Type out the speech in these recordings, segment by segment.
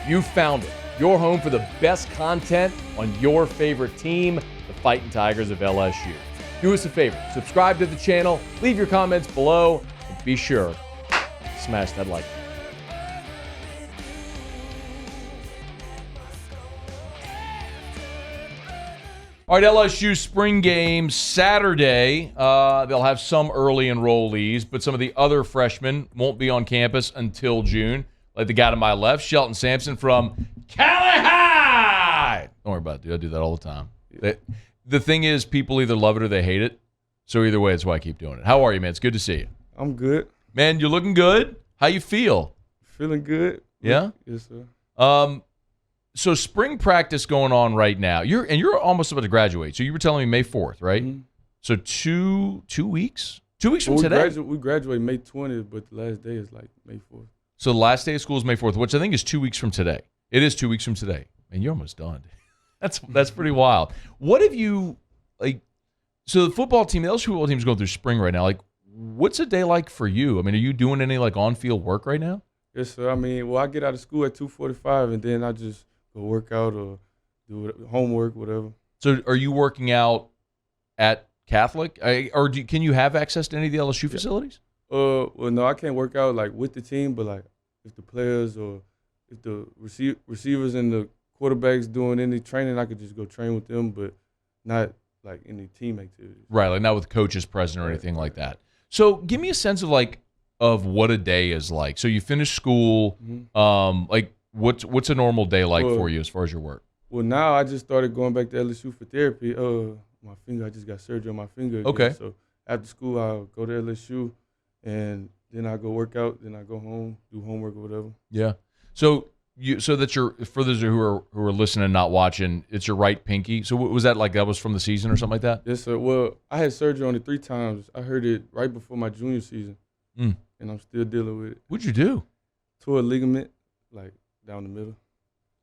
You found it. Your home for the best content on your favorite team, the Fighting Tigers of LSU. Do us a favor, subscribe to the channel, leave your comments below, and be sure to smash that like button. All right, LSU spring game Saturday. They'll have some early enrollees, but some of the other freshmen won't be on campus until June. Like the guy to my left, Shelton Sampson from Cali High. Don't worry about it, dude. I do that all the time. The thing is, people either love it or they hate it. So either way, that's why I keep doing it. How are you, man? It's good to see you. I'm good. Man, you're looking good. How you feel? Feeling good. Yeah? Yes, sir. So spring practice going on right now. You're almost about to graduate. So you were telling me May 4th, right? Mm-hmm. So two weeks? 2 weeks from today? We graduate May 20th, but the last day is like May 4th. So the last day of school is May 4th, which I think is 2 weeks from today. It is 2 weeks from today. And you're almost done. That's pretty wild. What have you, like, so the football team, the LSU football team is going through spring right now. Like, what's a day like for you? I mean, are you doing any, like, on-field work right now? Yes, sir. I mean, I get out of school at 2:45, and then I just go work out or do homework, whatever. So are you working out at Catholic? Or can you have access to any of the LSU facilities? Well, no, I can't work out, like, with the team, but, like, if the players or if the receivers and the quarterbacks doing any training, I could just go train with them, but not, like, any team activities. Right, like not with coaches present or anything like that. So give me a sense of, like, of what a day is like. So you finish school, like, what's a normal day like for you as far as your work? Well, now I just started going back to LSU for therapy. My finger, I just got surgery on my finger again. Okay. So after school, I'll go to LSU, and then I go work out. Then I go home, do homework or whatever. Yeah. So that's for those who are listening, not watching, it's your right pinky. So was that like that was from the season or something like that? Yes, sir. Well, I had surgery on it 3 times. I heard it right before my junior season, and I'm still dealing with it. What'd you do? Tore a ligament, like, down the middle.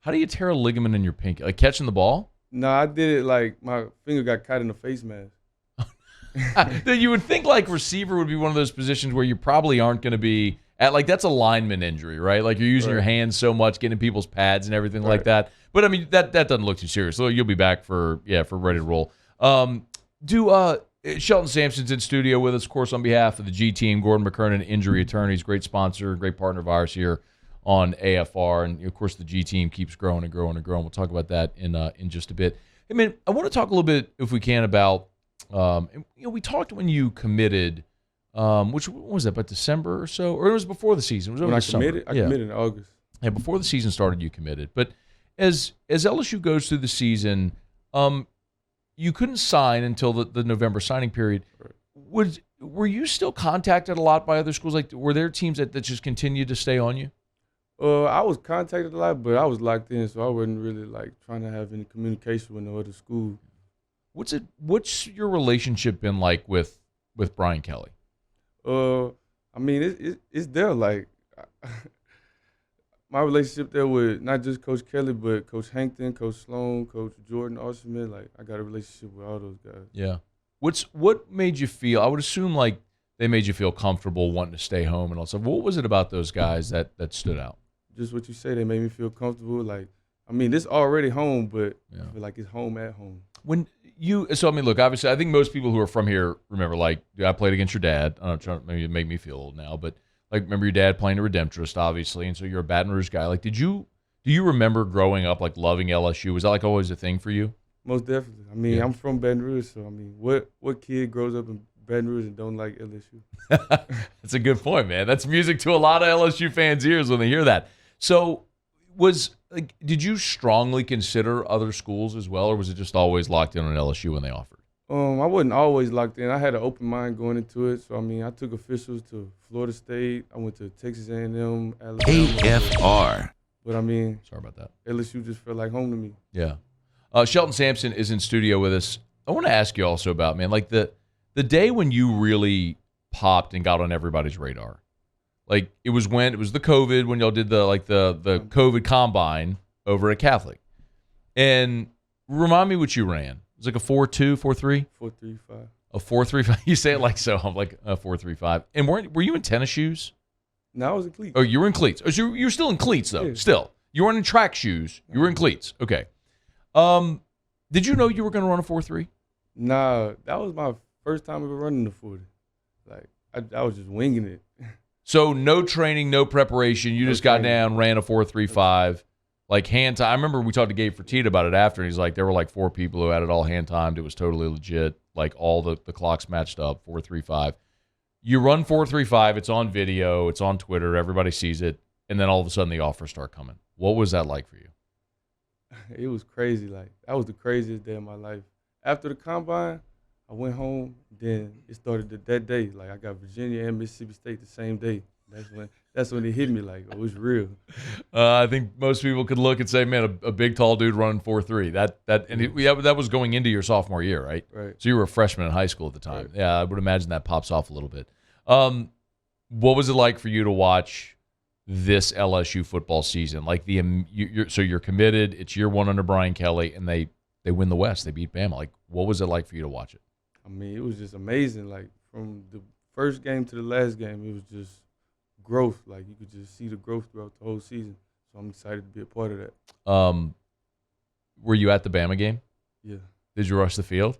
How do you tear a ligament in your pinky? Like catching the ball? No, I did it like my finger got caught in a face mask. Then you would think like receiver would be one of those positions where you probably aren't going to be at, like, that's a lineman injury, right? Like you're using your hands so much, getting in people's pads and everything like that. But I mean, that doesn't look too serious. So you'll be back for ready to roll. Shelton Sampson's in studio with us, of course, on behalf of the G team. Gordon McKernan, injury attorneys, great sponsor, great partner of ours here on AFR, and of course the G team keeps growing and growing and growing. We'll talk about that in just a bit. I mean, I want to talk a little bit, if we can, about we talked when you committed, which was that, about December or so, or it was before the season? It was over when the summer. I committed in August. Yeah, before the season started, you committed. But as LSU goes through the season, you couldn't sign until the November signing period. Right. Were you still contacted a lot by other schools? Like, were there teams that just continued to stay on you? I was contacted a lot, but I was locked in, so I wasn't really, like, trying to have any communication with no other school. What's your relationship been like with Brian Kelly? I mean, it's there. Like, my relationship there with not just Coach Kelly, but Coach Hankton, Coach Sloan, Coach Jordan Osman. Like, I got a relationship with all those guys. Yeah. What made you feel? I would assume like they made you feel comfortable wanting to stay home and all stuff. What was it about those guys that stood out? Just what you say, they made me feel comfortable. Like, I mean, it's already home, but I feel like it's home at home. So I mean, look, obviously, I think most people who are from here remember, like, I played against your dad. I don't know, maybe it make me feel old now, but like, remember your dad playing the Redemptorist, obviously, and so you're a Baton Rouge guy. Like, do you remember growing up, like, loving LSU? Was that, like, always a thing for you? Most definitely. I mean, I'm from Baton Rouge, so I mean, what kid grows up in Baton Rouge and don't like LSU? That's a good point, man. That's music to a lot of LSU fans' ears when they hear that. So, did you strongly consider other schools as well, or was it just always locked in on LSU when they offered? I wasn't always locked in. I had an open mind going into it. So, I mean, I took officials to Florida State. I went to Texas A&M, Alabama. AFR. But, I mean, sorry about that. LSU just felt like home to me. Yeah. Shelton Sampson is in studio with us. I want to ask you also about, man, like the day when you really popped and got on everybody's radar. Like, it was the COVID, when y'all did the COVID combine over at Catholic. And remind me what you ran. It was like a 4.2, 4.3? 4.35. A 4.35? You say it like so. I'm like a 4.35. And were you in tennis shoes? No, I was in cleats. Oh, you were in cleats. Oh, so you're still in cleats, though. Yeah. Still. You weren't in track shoes. You were in cleats. Okay. Did you know you were going to run a 4.3? Nah, that was my first time ever running the 40. Like I was just winging it. So no training, no preparation. You No just got training. down, ran a 4.35, like hand time. I remember we talked to Gabe Fertitta about it after, and he's like, there were like 4 people who had it all hand timed. It was totally legit. Like all the clocks matched up, 4.35. You run 4.35. It's on video. It's on Twitter. Everybody sees it. And then all of a sudden the offers start coming. What was that like for you? It was crazy. Like that was the craziest day of my life. After the combine, I went home. Then it started that day. Like I got Virginia and Mississippi State the same day. That's when it hit me. Like it was real. I think most people could look and say, "Man, a big tall dude running 4.3." That was going into your sophomore year, right? Right. So you were a freshman in high school at the time. Right. Yeah, I would imagine that pops off a little bit. What was it like for you to watch this LSU football season? Like you're committed. It's year 1 under Brian Kelly, and they win the West. They beat Bama. Like, what was it like for you to watch it? I mean, it was just amazing. Like from the first game to the last game, it was just growth. Like you could just see the growth throughout the whole season. So I'm excited to be a part of that. Were you at the Bama game? Yeah. Did you rush the field?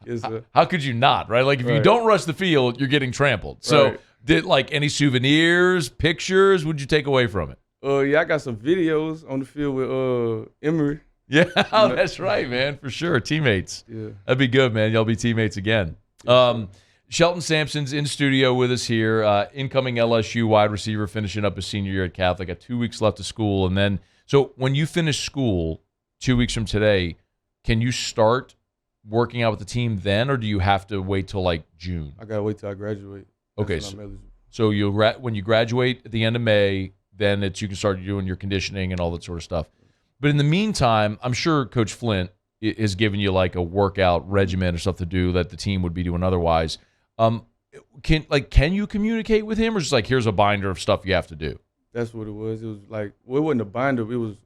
Yes, sir. How could you not, right? Like if you Right. don't rush the field, you're getting trampled. So Right. did like any souvenirs, pictures, what'd you take away from it? Yeah, I got some videos on the field with Emory. Yeah, that's right, man, for sure. Teammates. Yeah. That'd be good, man. Y'all be teammates again. Shelton Sampson's in studio with us here, incoming LSU wide receiver, finishing up his senior year at Catholic. Got 2 weeks left of school. And then, so when you finish school 2 weeks from today, can you start working out with the team then, or do you have to wait till like June? I got to wait till I graduate. Okay, That's when I'm eligible. So when you graduate at the end of May, then you can start doing your conditioning and all that sort of stuff. But in the meantime, I'm sure Coach Flint is giving you like a workout regimen or stuff to do that the team would be doing otherwise. Can you communicate with him, or just like here's a binder of stuff you have to do? That's what it was. It was like, well, it wasn't a binder. It was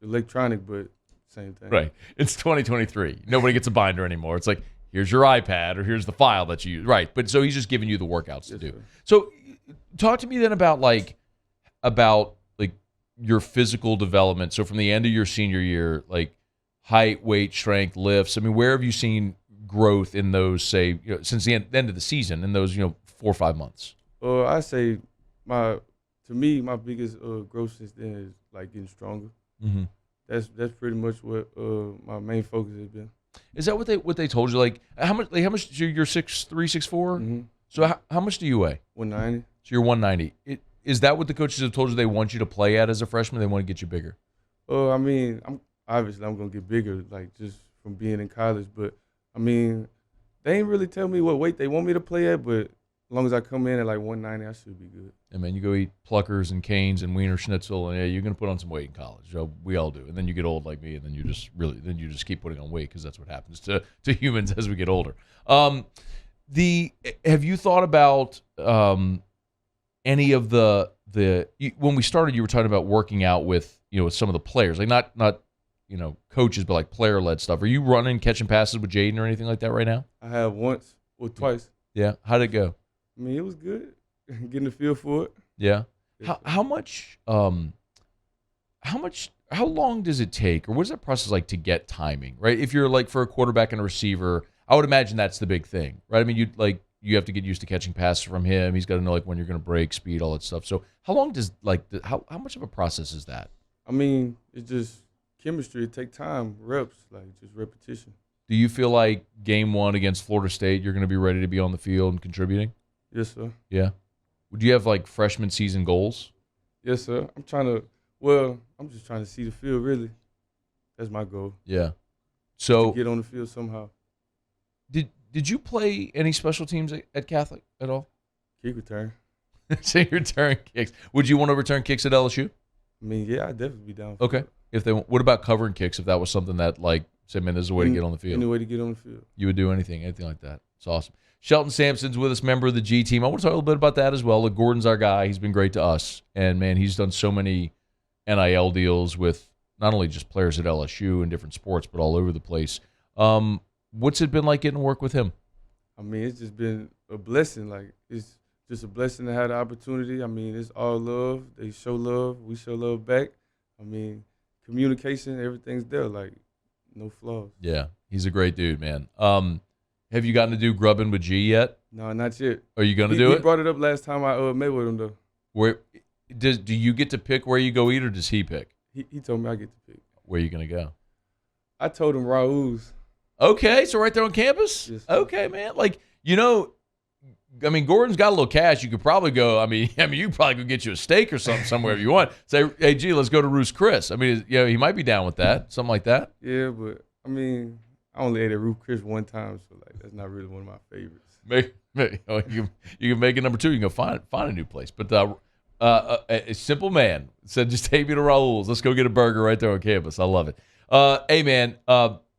electronic, but same thing. Right. It's 2023. Nobody gets a binder anymore. It's like here's your iPad or here's the file that you use. Right. But so he's just giving you the workouts to do. Sir. So talk to me then about your physical development. So from the end of your senior year, like height, weight, strength, lifts. I mean, where have you seen growth in those, say, since the end of the season, in those, 4 or 5 months? I say my biggest growth since then is like getting stronger. Mm-hmm. That's pretty much what my main focus has been. Is that what they told you? Like how much? You're 6'3", 6'4"? Mm-hmm. So how much do you weigh? 190. So you're 190. Is that what the coaches have told you they want you to play at as a freshman? They want to get you bigger? I mean, I'm gonna get bigger, like just from being in college. But I mean, they ain't really tell me what weight they want me to play at. But as long as I come in at like 190, I should be good. And man, you go eat Pluckers and Canes and Wiener Schnitzel, and yeah, you're gonna put on some weight in college. We all do. And then you get old like me, and then you just keep putting on weight because that's what happens to humans as we get older. Have you thought about any of the when we started, you were talking about working out with with some of the players, like not coaches, but like player led stuff. Are you running catching passes with Jaden or anything like that right now? I have once or twice. Yeah. How'd it go? I mean, it was good. Getting the feel for it. Yeah. Yes, How long does it take, or what is that process like to get timing, right? If you're like for a quarterback and a receiver, I would imagine that's the big thing, right? I mean, you have to get used to catching passes from him. He's got to know like when you're going to break, speed, all that stuff. So how long does how much of a process is that? I mean, it's just chemistry. It takes time, reps, like just repetition. Do you feel like game 1 against Florida State, you're going to be ready to be on the field and contributing? Yes, sir. Yeah. Would you have like freshman season goals? Yes, sir. I'm just trying to see the field, really. That's my goal. Yeah. So to get on the field somehow. Did you play any special teams at Catholic at all? Kick return. So you return kicks. Would you want to return kicks at LSU? I mean, yeah, I'd definitely be down for Okay. it. What about covering kicks? If that was something that say, man, this is a way to get on the field. Any way to get on the field. You would do anything like that. It's awesome. Shelton Sampson's with us, member of the G team. I want to talk a little bit about that as well. Look, Gordon's our guy. He's been great to us. And, man, he's done so many NIL deals with not only just players at LSU and different sports, but all over the place. What's it been like getting to work with him? I mean, it's just been a blessing. Like, it's just a blessing to have the opportunity. I mean, it's all love. They show love. We show love back. I mean, communication, everything's there. Like, no flaws. Yeah, he's a great dude, man. Have you gotten to do grubbing with G yet? No, not yet. Are you going to do it? He brought it up last time I met with him, though. Do you get to pick where you go eat, or does he pick? He told me I get to pick. Where are you going to go? I told him Raul's. Okay, so right there on campus? Yes, okay, man. Like, I mean, Gordon's got a little cash. You could probably go, you could probably go get you a steak or something somewhere if you want. Say, hey, G, let's go to Ruth's Chris. I mean, he might be down with that, something like that. Yeah, but, I mean, I only ate at Ruth's Chris one time, so, like, that's not really one of my favorites. You can make it number 2. You can go find a new place. But a simple man said, just take me to Raul's. Let's go get a burger right there on campus. I love it. Hey, man,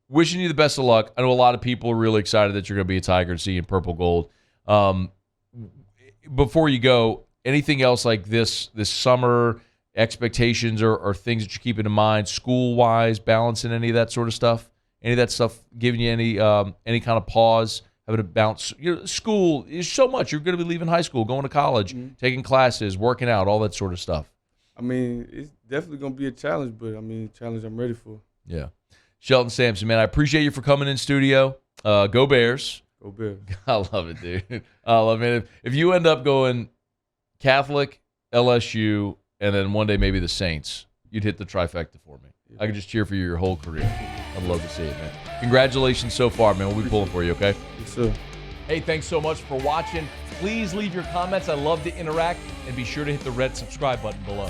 wishing you the best of luck. I know a lot of people are really excited that you're going to be a Tiger and see you in purple gold. Before you go, anything else like this summer, expectations or things that you're keeping in mind, school-wise, balancing any of that sort of stuff? Any of that stuff giving you any kind of pause, having to bounce? School is so much. You're going to be leaving high school, going to college, taking classes, working out, all that sort of stuff. I mean, it's definitely going to be a challenge, but, I mean, challenge I'm ready for. Yeah. Shelton Sampson, man, I appreciate you for coming in studio. Go Bears. Go Bears. I love it, dude. I love it. If you end up going Catholic, LSU, and then one day maybe the Saints, you'd hit the trifecta for me. Yeah. I could just cheer for you your whole career. I'd love to see it, man. Congratulations so far, man. We'll be pulling for you, okay? Yes, sir. Hey, thanks so much for watching. Please leave your comments. I love to interact. And be sure to hit the red subscribe button below.